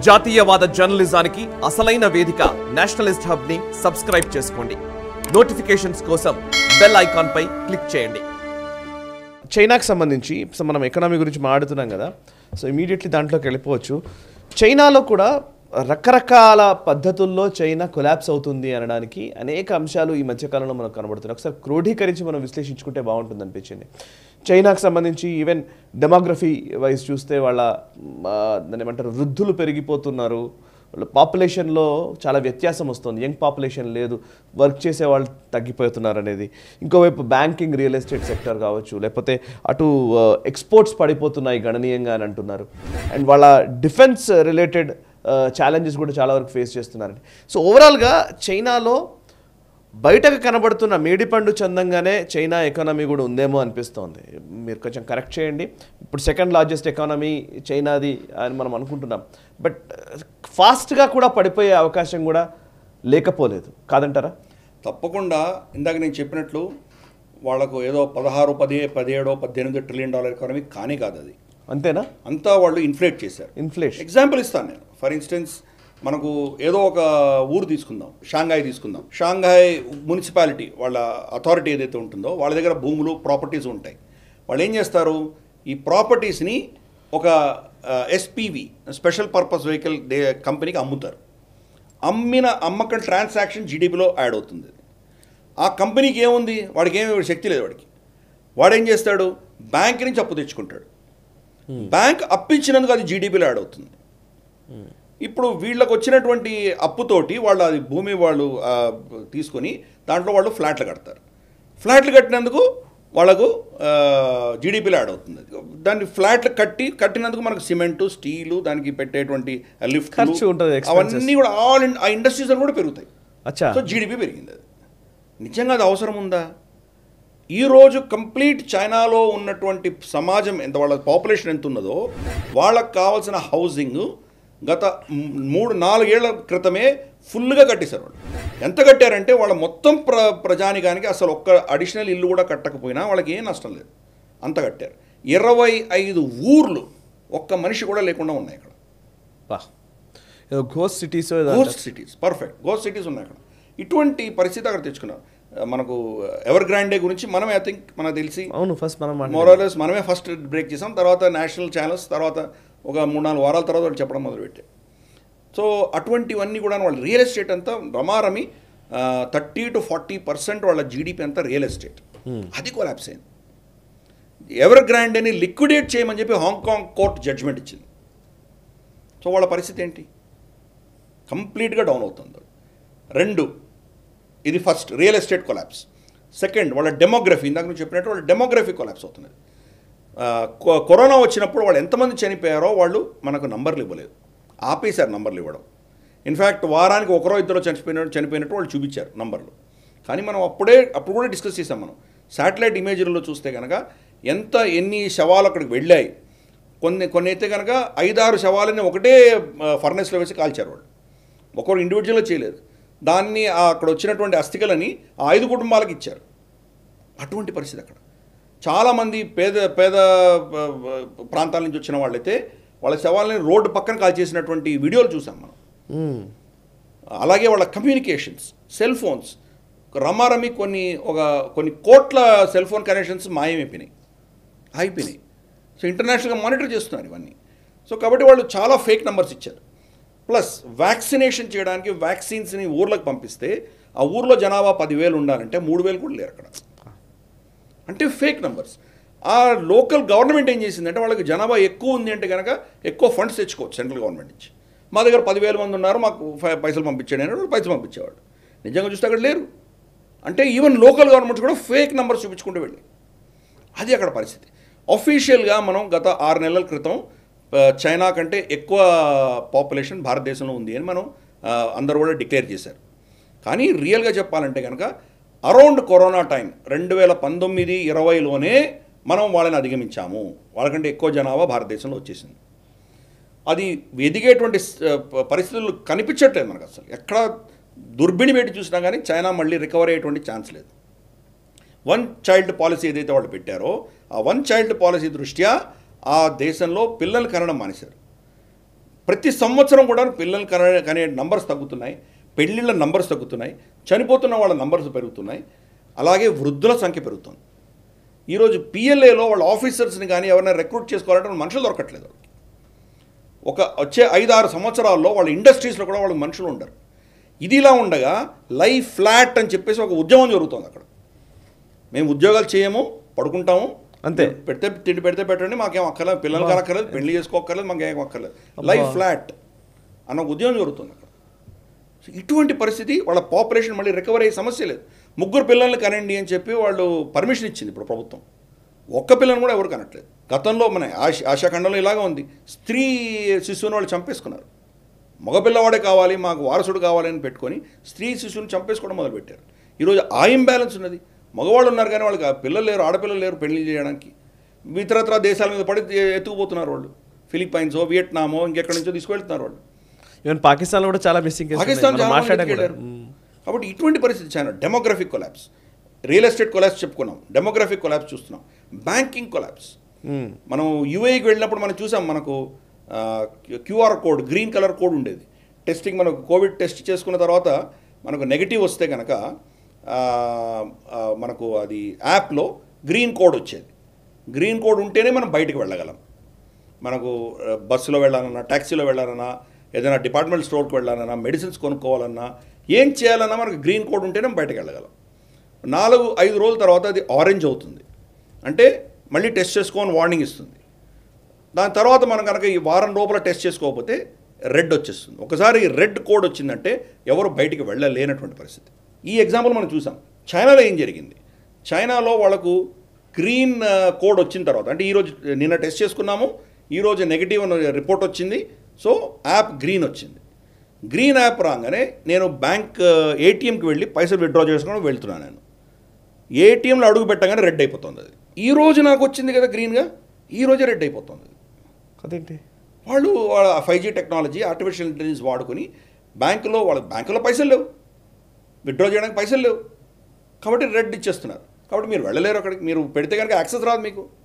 జాతీయవాద జర్నలిజానికి అసలైన వేదిక నేషనలిస్ట్ హబ్ ని సబ్స్క్రైబ్ చేసుకోండి. నోటిఫికేషన్స్ కోసం బెల్ ఐకాన్ పై క్లిక్ చేయండి. చైనాకి సంబంధించి మనం ఎకనామీ గురించి మాట్లాడుతున్నాం కదా, సో ఇమీడియట్లీ దాంట్లోకి వెళ్ళిపోవచ్చు. చైనాలో కూడా రకరకాల పద్ధతుల్లో చైనా కొలాప్స్ అవుతుంది అనడానికి అనేక అంశాలు ఈ మధ్యకాలంలో మనకు కనబడుతున్నాయి. ఒకసారి క్రోడీకరించి మనం విశ్లేషించుకుంటే బాగుంటుంది అనిపించింది. చైనాకు సంబంధించి ఈవెన్ డెమోగ్రఫీ వైజ్ చూస్తే వాళ్ళ దాన్ని ఏమంటారు, వృద్ధులు పెరిగిపోతున్నారు, వాళ్ళ పాపులేషన్లో చాలా వ్యత్యాసం వస్తుంది, యంగ్ పాపులేషన్ లేదు, వర్క్ చేసే వాళ్ళు తగ్గిపోతున్నారు అనేది. ఇంకోవైపు బ్యాంకింగ్, రియల్ ఎస్టేట్ సెక్టర్ కావచ్చు, లేకపోతే అటు ఎక్స్పోర్ట్స్ పడిపోతున్నాయి గణనీయంగా అని అంటున్నారు. అండ్ వాళ్ళ డిఫెన్స్ రిలేటెడ్ ఛాలెంజెస్ కూడా చాలా వరకు ఫేస్ చేస్తున్నారండి. సో ఓవరాల్గా చైనాలో బయటకు కనబడుతున్న మేడిపండు చందంగానే చైనా ఎకానమీ కూడా ఉందేమో అనిపిస్తోంది. మీరు కొంచెం కరెక్ట్ చేయండి. ఇప్పుడు సెకండ్ లార్జెస్ట్ ఎకానమీ చైనాది అని మనం అనుకుంటున్నాం, బట్ ఫాస్ట్గా కూడా పడిపోయే అవకాశం కూడా లేకపోలేదు కాదంటారా? తప్పకుండా. ఇందాక నేను చెప్పినట్లు వాళ్ళకు ఏదో 16, 17, 18 ట్రిలియన్ డాలర్ ఎకానమీ కానీ కాదు అది. అంతేనా? అంతా వాళ్ళు ఇన్ఫ్లేట్ చేశారు. ఎగ్జాంపుల్ ఇస్తాను నేను. ఫర్ ఇన్స్టెన్స్, మనకు ఏదో ఒక ఊరు తీసుకుందాం, షాంఘాయ్ తీసుకుందాం. షాంఘాయ్ మున్సిపాలిటీ వాళ్ళ అథారిటీ ఏదైతే ఉంటుందో వాళ్ళ దగ్గర భూములు, ప్రాపర్టీస్ ఉంటాయి. వాళ్ళు ఏం చేస్తారు, ఈ ప్రాపర్టీస్ని ఒక ఎస్పీవి, స్పెషల్ పర్పస్ వెహికల్ కంపెనీకి అమ్ముతారు. అమ్మకం ట్రాన్సాక్షన్ జీడీపీలో యాడ్ అవుతుంది. ఆ కంపెనీకి ఏముంది, వాడికి ఏమి శక్తి లేదు. వాడేం చేస్తాడు, బ్యాంక్ నుంచి అప్పు తెచ్చుకుంటాడు. బ్యాంక్ అప్పిచ్చినందుకు అది జీడీపీలో యాడ్ అవుతుంది. ఇప్పుడు వీళ్ళకి వచ్చినటువంటి అప్పుతోటి వాళ్ళు అది భూమి వాళ్ళు తీసుకొని దాంట్లో వాళ్ళు ఫ్లాట్లు కడతారు. ఫ్లాట్లు కట్టినందుకు వాళ్ళకు జీడీపీలో యాడ్ అవుతుంది. దాన్ని ఫ్లాట్లు కట్టినందుకు మనకు సిమెంటు, స్టీలు, దానికి పెట్టేటువంటి లిఫ్ట్, అవన్నీ కూడా ఆ ఇండస్ట్రీస్ కూడా పెరుగుతాయి. సో జీడీపీ పెరిగింది. అది నిజంగా అది అవసరం ఉందా? ఈరోజు కంప్లీట్ చైనాలో ఉన్నటువంటి సమాజం ఎంత, వాళ్ళ పాపులేషన్ ఎంత ఉన్నదో వాళ్ళకు కావాల్సిన హౌసింగ్ గత 3-4 ఏళ్ల క్రితమే ఫుల్గా కట్టేశారు. వాళ్ళు ఎంత కట్టారంటే వాళ్ళ మొత్తం ప్రజానికానికి అసలు ఒక్క అడిషనల్ ఇల్లు కూడా కట్టకపోయినా వాళ్ళకి ఏం నష్టం లేదు, అంత కట్టారు. 25 ఊర్లు ఒక్క మనిషి కూడా లేకుండా ఉన్నాయి అక్కడ. Ghost cities, perfect ghost cities ఉన్నాయి అక్కడ. ఇటువంటి పరిస్థితి అక్కడ తెచ్చుకున్నారు. మనకు ఎవర్ గ్రాండే గురించి మనమే, ఐ థింక్ మనకు తెలిసి మోరలెస్ మనమే ఫస్ట్ బ్రేక్ చేసాం. తర్వాత నేషనల్ ఛానల్స్, తర్వాత ఒక 3-4 వారాల తర్వాత వాళ్ళు చెప్పడం మొదలుపెట్టారు. సో అటువంటివన్నీ కూడా వాళ్ళ రియల్ ఎస్టేట్ అంతా రమారమి 30 to 40% వాళ్ళ జీడిపి అంతా రియల్ ఎస్టేట్. అది కొలాప్స్ అయింది. ఎవర్ గ్రాండేని లిక్విడేట్ చేయమని చెప్పి హాంకాంగ్ కోర్ట్ జడ్జ్మెంట్ ఇచ్చింది. సో వాళ్ళ పరిస్థితి ఏంటి, కంప్లీట్గా డౌన్ అవుతుంది. 2, ఇది first real estate collapse. Second, వాళ్ళ డెమోగ్రఫీ, ఇందాక నువ్వు చెప్పినట్టు వాళ్ళ డెమోగ్రఫీ కొలాప్స్ అవుతున్నది. కరోనా వచ్చినప్పుడు వాళ్ళు ఎంతమంది చనిపోయారో వాళ్ళు మనకు నంబర్లు ఇవ్వలేదు, ఆపేశారు నంబర్లు ఇవ్వడం. ఇన్ఫ్యాక్ట్ వారానికి 1-2 చనిపోయినట్టు వాళ్ళు చూపించారు నంబర్లు. కానీ మనం అప్పుడు కూడా డిస్కస్ చేసాం. మనం శాటిలైట్ ఇమేజ్లలో చూస్తే కనుక ఎన్ని శవాలు అక్కడికి వెళ్ళాయి. కొన్ని అయితే కనుక 5-6 శవాలని ఒకటే ఫర్నెస్లో వేసి కాల్చారు వాళ్ళు. ఒకరు ఇండివిజువల్గా చేయలేదు. దాన్ని అక్కడ వచ్చినటువంటి అస్థికలని 5 కుటుంబాలకు ఇచ్చారు. అటువంటి పరిస్థితి అక్కడ. చాలామంది పేద ప్రాంతాల నుంచి వచ్చిన వాళ్ళైతే వాళ్ళ శవాలని రోడ్డు పక్కన కాల్చేసినటువంటి వీడియోలు చూసాం మనం. అలాగే వాళ్ళ కమ్యూనికేషన్స్, సెల్ ఫోన్స్ రమారమి కొన్ని కోట్ల సెల్ ఫోన్ కనెక్షన్స్ ఆగిపోయినాయి. సో ఇంటర్నేషనల్గా మానిటర్ చేస్తున్నారు ఇవన్నీ. సో కాబట్టి వాళ్ళు చాలా ఫేక్ నెంబర్స్ ఇచ్చారు. ప్లస్ వ్యాక్సినేషన్ చేయడానికి వ్యాక్సిన్స్ని ఊర్లకు పంపిస్తే ఆ ఊర్లో జనాభా 10,000 ఉండాలంటే 3,000 కూడా లేరు అక్కడ. అంటే ఫేక్ నెంబర్స్. ఆ లోకల్ గవర్నమెంట్ ఏం చేసిందంటే వాళ్ళకి జనాభా ఎక్కువ ఉంది అంటే కనుక ఎక్కువ ఫండ్స్ తెచ్చుకోవచ్చు సెంట్రల్ గవర్నమెంట్ నుంచి. మా దగ్గర 10,000 మంది ఉన్నారు, మాకు పైసలు పంపించండి అని వాళ్ళు పైసలు పంపించేవాడు. నిజంగా చూస్తే అక్కడ లేరు. అంటే ఈవెన్ లోకల్ గవర్నమెంట్స్ కూడా ఫేక్ నెంబర్స్ చూపించుకుంటూ వెళ్ళి, అది అక్కడ పరిస్థితి. అఫీషియల్గా మనం గత 6 నెలల క్రితం చైనా కంటే ఎక్కువ పాపులేషన్ భారతదేశంలో ఉంది అని మనం అందరూ కూడా డిక్లేర్ చేశారు. కానీ రియల్గా చెప్పాలంటే కనుక అరౌండ్ కరోనా టైం 2019-20లోనే మనం వాళ్ళని అధిగమించాము. వాళ్ళకంటే ఎక్కువ జనాభా భారతదేశంలో వచ్చేసింది. అది ఎదిగేటువంటి పరిస్థితులు కనిపించట్లేదు మనకు. అసలు ఎక్కడ దుర్బిణి పెట్టి చూసినా కానీ చైనా మళ్ళీ రికవర్ అయ్యేటువంటి ఛాన్స్ లేదు. 1 చైల్డ్ పాలసీ ఏదైతే వాళ్ళు పెట్టారో ఆ 1 చైల్డ్ పాలసీ దృష్ట్యా ఆ దేశంలో పిల్లలు కనడం మానేశారు. ప్రతి సంవత్సరం కూడా పిల్లలు కనే నంబర్స్ తగ్గుతున్నాయి, పెళ్ళిళ్ళ నంబర్స్ తగ్గుతున్నాయి, చనిపోతున్న వాళ్ళ నంబర్స్ పెరుగుతున్నాయి, అలాగే వృద్ధుల సంఖ్య పెరుగుతుంది. ఈరోజు పిఎల్ఏలో వాళ్ళ ఆఫీసర్స్ని కానీ ఎవరైనా రిక్రూట్ చేసుకోవాలంటే మనుషులు దొరకట్లేదు. వచ్చే 5-6 సంవత్సరాల్లో వాళ్ళ ఇండస్ట్రీస్లో కూడా వాళ్ళకి మనుషులు ఉండరు. ఇదిలా ఉండగా లైఫ్ ఫ్లాట్ అని చెప్పేసి ఒక ఉద్యమం జరుగుతుంది అక్కడ. మేము ఉద్యోగాలు చేయము, పడుకుంటాము అంతే, తిండి పెడితే పెట్టండి, మాకేం అక్కర్లేదు, పిల్లలకి అక్కర్లేదు, పెళ్లి చేసుకోక్కర్లేదు, మాకేం అక్కర్లేదు, లైఫ్ ఫ్లాట్ అన్న ఉద్యమం జరుగుతుంది అక్కడ. సో ఇటువంటి పరిస్థితి, వాళ్ళ పాపులేషన్ మళ్ళీ రికవర్ అయ్యే సమస్య లేదు. 3 పిల్లల్ని కనండి అని చెప్పి వాళ్ళు పర్మిషన్ ఇచ్చింది ఇప్పుడు ప్రభుత్వం. ఒక్క పిల్లని కూడా ఎవరు కనట్లేదు. గతంలో మన ఆశాఖండంలో ఇలాగ ఉంది, స్త్రీ శిశువుని వాళ్ళు చంపేసుకున్నారు. మగపిల్లవాడే కావాలి, మాకు వారసుడు కావాలి అని పెట్టుకొని స్త్రీ శిశువుని చంపేసుకోవడం మొదలుపెట్టారు. ఈరోజు ఆ ఇంబ్యాలెన్స్ ఉన్నది. మగవాళ్ళు ఉన్నారు కానీ వాళ్ళకి పిల్లలు లేరు, ఆడపిల్లలు లేరు పెళ్లి చేయడానికి. ఇతరత్ర దేశాల మీద పడి ఎత్తుకుపోతున్నారు వాళ్ళు. ఫిలిప్పైన్సో, వియట్నామో, ఇంకెక్కడి నుంచో తీసుకువెళ్తున్నారు వాళ్ళు. ఈవెన్ పాకిస్తాన్లో కూడా చాలా మిస్సింగ్, పాకిస్తాన్ మాట్లాడారు. కాబట్టి ఇటువంటి పరిస్థితి చాలా. Demographic collapse, real estate collapse చెప్పుకున్నాం, డెమోగ్రఫిక్ కొలాప్స్ చూస్తున్నాం, బ్యాంకింగ్ కొలాప్స్. మనం యూఏఈకి వెళ్ళినప్పుడు మనం చూసాం, మనకు QR code, green colour code ఉండేది. టెస్టింగ్ మనకు కోవిడ్ టెస్ట్ చేసుకున్న తర్వాత మనకు నెగిటివ్ వస్తే కనుక మనకు అది యాప్లో గ్రీన్ కోడ్ వచ్చేది. గ్రీన్ కోడ్ ఉంటేనే మనం బయటకు వెళ్ళగలం. మనకు బస్సులో వెళ్ళాలన్నా, ట్యాక్సీలో వెళ్ళాలన్నా, ఏదైనా డిపార్ట్మెంట్ స్టోర్కి వెళ్ళాలన్నా, మెడిసిన్స్ కొనుక్కోవాలన్నా, ఏం చేయాలన్నా మనకు గ్రీన్ కోడ్ ఉంటేనే బయటకు వెళ్ళగలం. 4-5 రోజుల తర్వాత అది ఆరెంజ్ అవుతుంది, అంటే మళ్ళీ టెస్ట్ చేసుకోని వార్నింగ్ ఇస్తుంది. దాని తర్వాత మనం కనుక ఈ వారం లోపల టెస్ట్ చేసుకోకపోతే రెడ్ వచ్చేస్తుంది. ఒకసారి రెడ్ కోడ్ వచ్చిందంటే ఎవరు బయటికి వెళ్ళలేనటువంటి పరిస్థితి. ఈ ఎగ్జాంపుల్ మనం చూసాం. చైనాలో ఏం జరిగింది? చైనాలో వాళ్ళకు గ్రీన్ కోడ్ వచ్చిన తర్వాత, అంటే ఈరోజు నిన్న టెస్ట్ చేసుకున్నాము, ఈరోజు నెగిటివ్ రిపోర్ట్ వచ్చింది, సో యాప్ గ్రీన్ వచ్చింది. గ్రీన్ యాప్ రాగానే నేను బ్యాంక్ ఏటీఎంకి వెళ్ళి పైసలు విత్డ్రా చేసుకుని వెళ్తున్నాను. నేను ఏటీఎంలో అడుగు పెట్టగానే రెడ్ అయిపోతుంది. అది ఈరోజు నాకు వచ్చింది కదా గ్రీన్గా, ఈరోజే రెడ్ అయిపోతుంది. అదేంటి? వాళ్ళ 5G టెక్నాలజీ, ఆర్టిఫిషియల్ ఇంటెలిజెన్స్ వాడుకొని బ్యాంకులో పైసలు లేవు, విత్డ్రా చేయడానికి పైసలు లేవు, కాబట్టి రెడ్ ఇచ్చేస్తున్నారు. కాబట్టి మీరు వెళ్ళలేరు అక్కడికి. మీరు పెడితే కనుక యాక్సెస్ రాదు,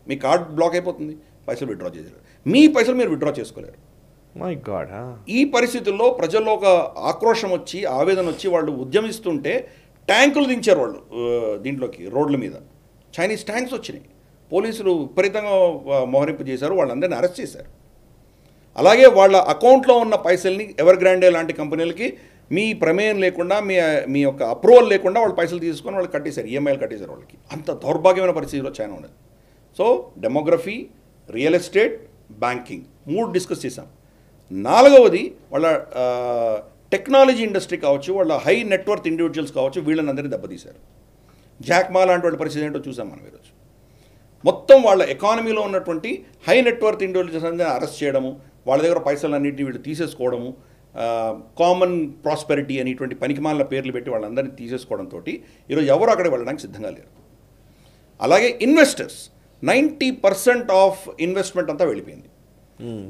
మీ కార్డ్ బ్లాక్ అయిపోతుంది, పైసలు విత్డ్రా చేయలేరు, మీ పైసలు మీరు విత్డ్రా చేసుకోలేరు. My God. ఈ పరిస్థితుల్లో ప్రజల్లో ఒక ఆక్రోషం వచ్చి, ఆవేదన వచ్చి, వాళ్ళు ఉద్యమిస్తుంటే ట్యాంకులు దించారు వాళ్ళు దీంట్లోకి, రోడ్ల మీద చైనీస్ ట్యాంక్స్ వచ్చినాయి. పోలీసులు విపరీతంగా మోహరింపు చేశారు, వాళ్ళందరినీ అరెస్ట్ చేశారు. అలాగే వాళ్ళ అకౌంట్లో ఉన్న పైసల్ని ఎవర్ గ్రాండే లాంటి కంపెనీలకి మీ ప్రమేయం లేకుండా, మీ యొక్క అప్రూవల్ లేకుండా వాళ్ళు పైసలు తీసుకొని వాళ్ళు కట్టేశారు, ఈఎంఐలు కట్టేశారు వాళ్ళకి. అంత దౌర్భాగ్యమైన పరిస్థితిలో చైనా ఉన్నది. So demography, real estate, banking 3 discuss చేశాం. 4వది వాళ్ళ టెక్నాలజీ ఇండస్ట్రీ కావచ్చు, వాళ్ళ హై నెట్వర్త్ ఇండివిజువల్స్ కావచ్చు, వీళ్ళని అందరినీ దెబ్బతీశారు. జాక్మా లాంటి వాళ్ళ పరిస్థితి ఏంటో చూసాం మనం ఈరోజు. మొత్తం వాళ్ళ ఎకానమీలో ఉన్నటువంటి హై నెట్వర్త్ ఇండివిజువల్స్ అందరినీ అరెస్ట్ చేయడము, వాళ్ళ దగ్గర పైసలన్నింటినీ వీళ్ళు తీసేసుకోవడము, కామన్ ప్రాస్పెరిటీ అనేటువంటి పనికిమాల పేర్లు పెట్టి వాళ్ళందరినీ తీసేసుకోవడంతో ఈరోజు ఎవరు అక్కడికి వెళ్ళడానికి సిద్ధంగా లేరు. అలాగే ఇన్వెస్టర్స్ 90% ఆఫ్ ఇన్వెస్ట్మెంట్ అంతా వెళ్ళిపోయింది.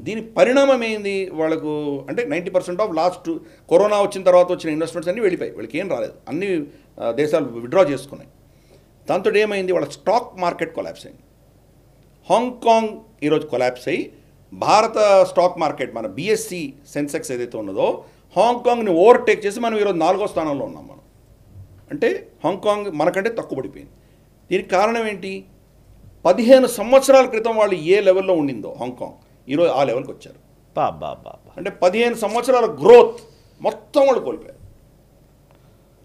దీని పరిణామం ఏంది? వాళ్ళకు అంటే 90% ఆఫ్ లాస్ట్ కరోనా వచ్చిన తర్వాత వచ్చిన ఇన్వెస్ట్మెంట్స్ అన్నీ వెళ్ళిపోయాయి, వాళ్ళకి ఏం రాలేదు, అన్ని దేశాలు విత్డ్రా చేసుకున్నాయి. దాంతో ఏమైంది? వాళ్ళ స్టాక్ మార్కెట్ కొలాప్స్ అయింది. హాంకాంగ్ ఈరోజు కొలాప్స్ అయ్యి భారత స్టాక్ మార్కెట్, మన BSE సెన్సెక్స్ ఏదైతే ఉన్నదో హాంకాంగ్ని ఓవర్టేక్ చేసి మనం ఈరోజు 4వ స్థానంలో ఉన్నాం. మనం అంటే హాంకాంగ్ మనకంటే తక్కువ పడిపోయింది. దీనికి కారణం ఏంటి? 15 సంవత్సరాల క్రితం వాళ్ళు ఏ లెవెల్లో ఉండిందో హాంకాంగ్, ఈరోజు ఆ లెవెల్కి వచ్చారు. అంటే 15 సంవత్సరాల గ్రోత్ మొత్తం వాళ్ళు కోల్పోయారు.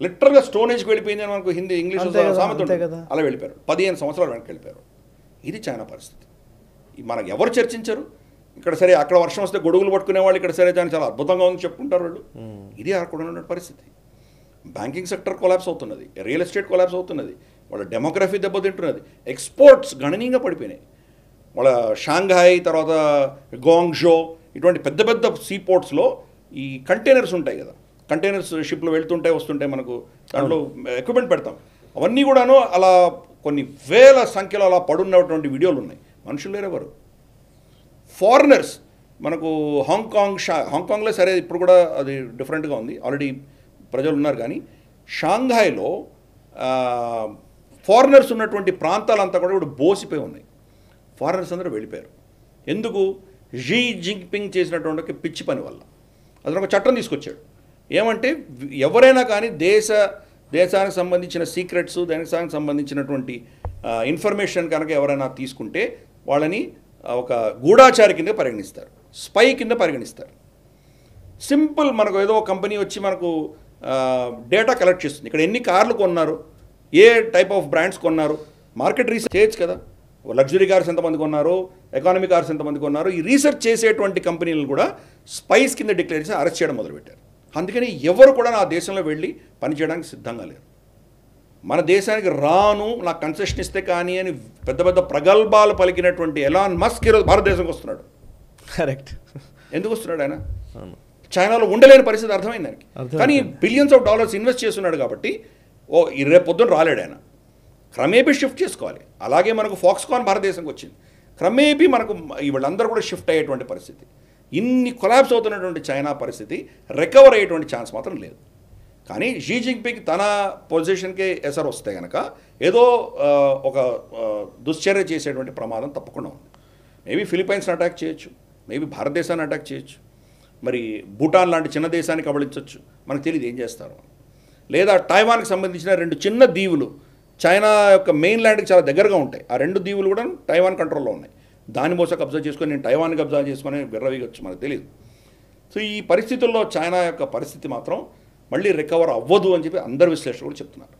లిటరల్గా స్టోనేజ్కి వెళ్ళిపోయింది అని మనకు ఇంగ్లీష్ సామెత ఉంటుంది, అలా వెళ్ళిపోయారు. 15 సంవత్సరాలు వెనక్కి వెళ్ళిపోయారు. ఇది చైనా పరిస్థితి. మనకు ఎవరు చర్చించరు. ఇక్కడ సరే అక్కడ వర్షం వస్తే గొడుగులు పట్టుకునే వాళ్ళు ఇక్కడ సరే దాన్ని చాలా అద్భుతంగా ఉందని చెప్పుకుంటారు వాళ్ళు. ఇది అక్కడ ఉన్న పరిస్థితి. బ్యాంకింగ్ సెక్టర్ కొలాప్స్ అవుతున్నది, రియల్ ఎస్టేట్ కొలాప్స్ అవుతున్నది, వాళ్ళ డెమోగ్రఫీ దెబ్బతింటున్నది, ఎక్స్పోర్ట్స్ గణనీయంగా పడిపోయినాయి. వాళ్ళ షాంఘాయ్, తర్వాత గోంగ్జో ఇటువంటి పెద్ద పెద్ద సీ పోర్ట్స్లో ఈ కంటైనర్స్ ఉంటాయి కదా, కంటైనర్స్ షిప్లో వెళ్తుంటాయి వస్తుంటాయి, మనకు దాంట్లో ఎక్విప్మెంట్ పెడతాం, అవన్నీ కూడాను అలా కొన్ని వేల సంఖ్యలో అలా పడున్నటువంటి వీడియోలు ఉన్నాయి. మనుషులు లేరెవరు. ఫారినర్స్ మనకు హాంకాంగ్లో సరే ఇప్పుడు కూడా అది డిఫరెంట్గా ఉంది, ఆల్రెడీ ప్రజలు ఉన్నారు. కానీ షాంఘాయ్లో ఫారినర్స్ ఉన్నటువంటి ప్రాంతాలంతా కూడా ఇప్పుడు బోసిపోయి ఉన్నాయి. ఫారినర్స్ అందరూ వెళ్ళిపోయారు. ఎందుకు? షీ జిన్పింగ్ చేసినటువంటి ఒక పిచ్చి పని వల్ల. అతను ఒక చట్టం తీసుకొచ్చాడు. ఏమంటే ఎవరైనా కానీ దేశానికి సంబంధించిన సీక్రెట్స్, దేశానికి సంబంధించినటువంటి ఇన్ఫర్మేషన్ కనుక ఎవరైనా తీసుకుంటే వాళ్ళని ఒక గూఢాచారి కింద పరిగణిస్తారు, స్పై కింద పరిగణిస్తారు. సింపుల్, మనకు ఏదో ఒక కంపెనీ వచ్చి మనకు డేటా కలెక్ట్ చేస్తుంది. ఇక్కడ ఎన్ని కార్లు కొన్నారు, ఏ టైప్ ఆఫ్ బ్రాండ్స్ కొన్నారు, మార్కెట్ రీసెర్చ్ చేయొచ్చు కదా. లగ్జరీ కార్స్ ఎంతమంది కొన్నారు, ఎకానమీ కార్స్ ఎంతమంది కొన్నారు, ఈ రీసెర్చ్ చేసేటువంటి కంపెనీలు కూడా స్పైస్ కింద డిక్లేర్ చేసి అరెస్ట్ చేయడం మొదలుపెట్టారు. అందుకని ఎవరు కూడా నా దేశంలో వెళ్ళి పనిచేయడానికి సిద్ధంగా లేరు. మన దేశానికి రాను, నాకు కన్సెషన్ ఇస్తే కానీ అని పెద్ద పెద్ద ప్రగల్భాలు పలికినటువంటి ఎలాన్ మస్క్ ఈరోజు భారతదేశంకి వస్తున్నాడు. కరెక్ట్. ఎందుకు వస్తున్నాడు ఆయన? చైనాలో ఉండలేని పరిస్థితి అర్థమైంది దానికి. కానీ బిలియన్స్ ఆఫ్ డాలర్స్ ఇన్వెస్ట్ చేస్తున్నాడు కాబట్టి రేపు పొద్దున్న రాలేడు ఆయన. క్రమేపీ షిఫ్ట్ చేసుకోవాలి. అలాగే మనకు ఫాక్స్కాన్ భారతదేశంకి వచ్చింది. క్రమేపీ మనకు వీళ్ళందరూ కూడా షిఫ్ట్ అయ్యేటువంటి పరిస్థితి. ఇన్ని కొలాప్స్ అవుతున్నటువంటి చైనా పరిస్థితి రికవర్ అయ్యేటువంటి ఛాన్స్ మాత్రం లేదు. కానీ షీ జిన్పింగ్ తన పొజిషన్కే ఎసరు వస్తే కనుక ఏదో ఒక దుశ్చర్య చేసేటువంటి ప్రమాదం తప్పకుండా ఉంది. మేబీ ఫిలిప్పైన్స్ని అటాక్ చేయొచ్చు, మేబీ భారతదేశాన్ని అటాక్ చేయొచ్చు, మరి భూటాన్ లాంటి చిన్న దేశాన్ని కబళించవచ్చు, మనకు తెలియదు ఏం చేస్తారు. లేదా టైవాన్కి సంబంధించిన 2 చిన్న దీవులు చైనా యొక్క మెయిన్ ల్యాండ్కి చాలా దగ్గరగా ఉంటాయి. ఆ 2 దీవులు కూడా టైవాన్ కంట్రోల్లో ఉన్నాయి. దాని మోస కబ్జా చేసుకొని నేను టైవాన్ కబ్జా చేసుకొని విర్రవీగొచ్చు, మనకు తెలియదు. సో ఈ పరిస్థితుల్లో చైనా యొక్క పరిస్థితి మాత్రం మళ్ళీ రికవర్ అవ్వదు అని చెప్పి అందరు విశ్లేషకులు కూడా చెప్తున్నారు.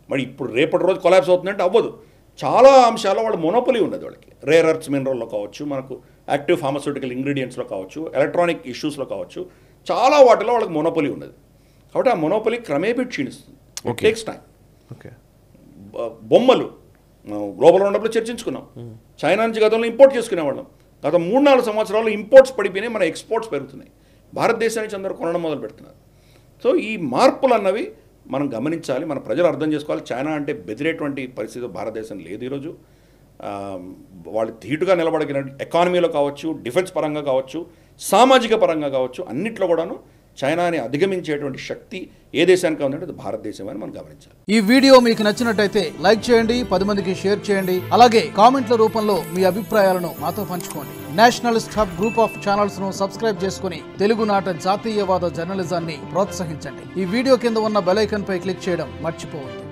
మరి ఇప్పుడు రేపటి రోజు కొలాప్స్ అవుతుందంటే అవ్వదు. చాలా అంశాల్లో వాళ్ళు మొనోపొలీ ఉన్నది. వాళ్ళకి రేర్ అర్త్స్ మినరల్లో కావచ్చు, మనకు యాక్టివ్ ఫార్మస్యూటికల్ ఇంగ్రీడియంట్స్లో కావచ్చు, ఎలక్ట్రానిక్ ఇష్యూస్లో కావచ్చు, చాలా వాటిలో వాళ్ళకి మొనోపొలీ ఉన్నది. కాబట్టి ఆ మొనోపొలీ క్రమేపీ క్షీణిస్తుంది. It takes time. ఓకే. బొమ్మలు గ్లోబల్ రౌండప్లో చర్చించుకున్నాం. చైనా నుంచి గతంలో ఇంపోర్ట్ చేసుకునేవాళ్ళం. గత 3-4 సంవత్సరాలు ఇంపోర్ట్స్ పడిపోయినాయి, మన ఎక్స్పోర్ట్స్ పెరుగుతున్నాయి. భారతదేశం నుంచి అందరూ కొనడం మొదలు పెడుతున్నారు. సో ఈ మార్పులు అన్నవి మనం గమనించాలి, మన ప్రజలు అర్థం చేసుకోవాలి. చైనా అంటే బెదిరేటువంటి పరిస్థితి భారతదేశం లేదు ఈరోజు. వాళ్ళు ధీటుగా నిలబడిన ఎకానమీలో కావచ్చు, డిఫెన్స్ పరంగా కావచ్చు, సామాజిక పరంగా కావచ్చు, అన్నిట్లో కూడాను చైనాని అధిగమించేటువంటి శక్తి ఏ దేశానికి ఉందంటే అది భారతదేశం అని మనం గమనించాలి. ఈ వీడియో మీకు నచ్చినట్టయితే లైక్ చేయండి, 10 మందికి షేర్ చేయండి. అలాగే కామెంట్ల రూపంలో మీ అభిప్రాయాలను మాతో పంచుకోండి. Nationalist hub group of channels ను సబ్స్క్రైబ్ చేసుకుని తెలుగునాట జాతీయవాద జర్నలిజాన్ని ప్రోత్సహించండి. ఈ వీడియో కింద ఉన్న బెల్ ఐకాన్ పై క్లిక్ చేయడం మర్చిపోవద్దు.